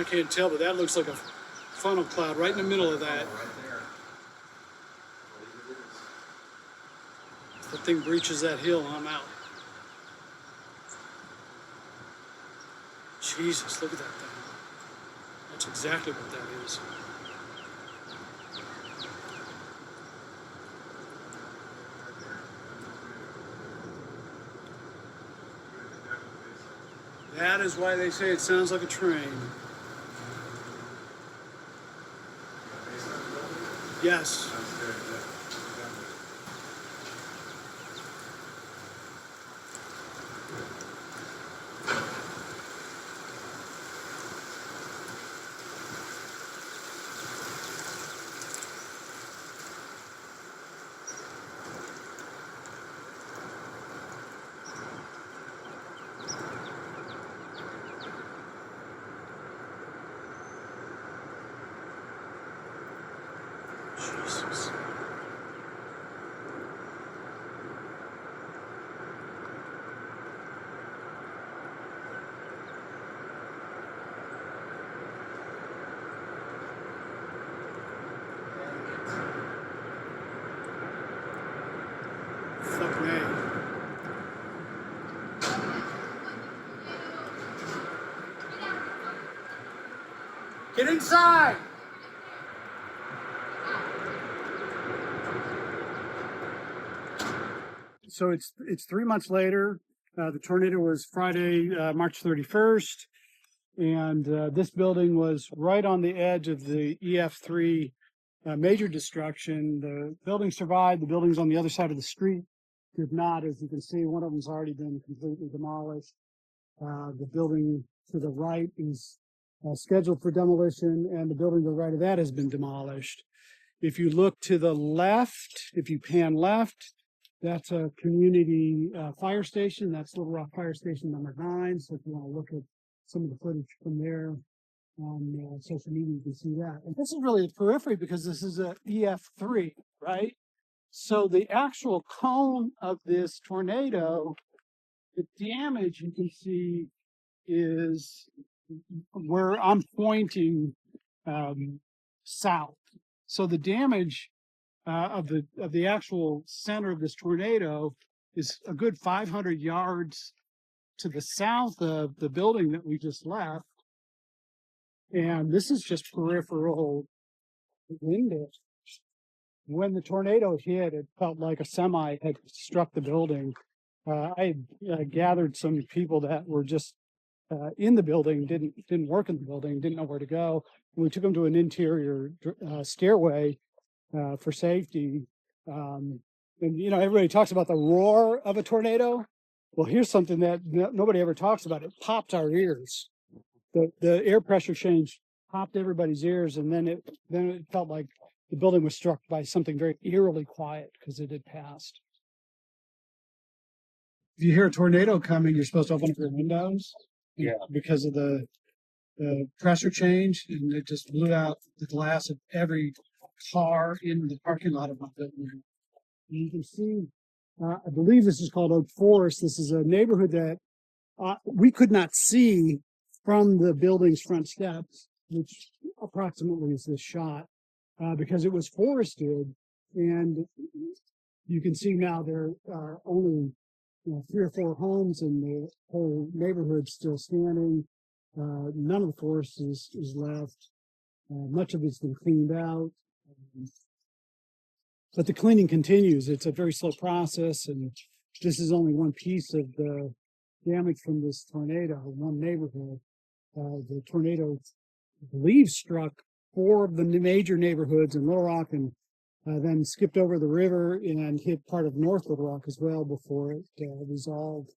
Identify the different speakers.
Speaker 1: can't tell, but that looks like a funnel cloud right in the middle of that. If the thing breaches that hill, I'm out. Jesus, look at that thing. That's exactly what that is. That is why they say it sounds like a train. Yes. Jesus. Fuck me. Get inside! So it's 3 months later. The tornado was Friday, March 31st, and this building was right on the edge of the EF3 major destruction. The building survived. The buildings on the other side of the street did not. As you can see, one of them's already been completely demolished. The building to the right is scheduled for demolition, and the building to the right of that has been demolished. If you look to the left, if you pan left, that's a community fire station. That's Little Rock Fire Station number 9. So if you want to look at some of the footage from there on social media, you can see that. And this is really the periphery because this is a EF3, right? So the actual cone of this tornado, the damage you can see is where I'm pointing south. So the damage of the actual center of this tornado is a good 500 yards to the south of the building that we just left. And this is just peripheral wind damage. When the tornado hit, it felt like a semi had struck the building. I gathered some people that were just in the building, didn't work in the building, didn't know where to go. We took them to an interior stairway for safety. And, you know, everybody talks about the roar of a tornado. Well, here's something that nobody ever talks about. It popped our ears. The air pressure change popped everybody's ears, and then it felt like the building was struck by something very eerily quiet because it had passed. If you hear a tornado coming, you're supposed to open up your windows. Yeah. Because of the pressure change, and it just blew out the glass of every car in the parking lot of my building. You can see, I believe this is called Oak Forest. This is a neighborhood that we could not see from the building's front steps, which approximately is this shot, because it was forested. And you can see now there are only 3 or 4 homes, and the whole neighborhood still standing. None of the forest is left. Much of it's been cleaned out. But the cleaning continues. It's a very slow process, and this is only one piece of the damage from this tornado, one neighborhood. The tornado, I believe, struck 4 of the major neighborhoods in Little Rock, and then skipped over the river and hit part of North Little Rock as well before it resolved.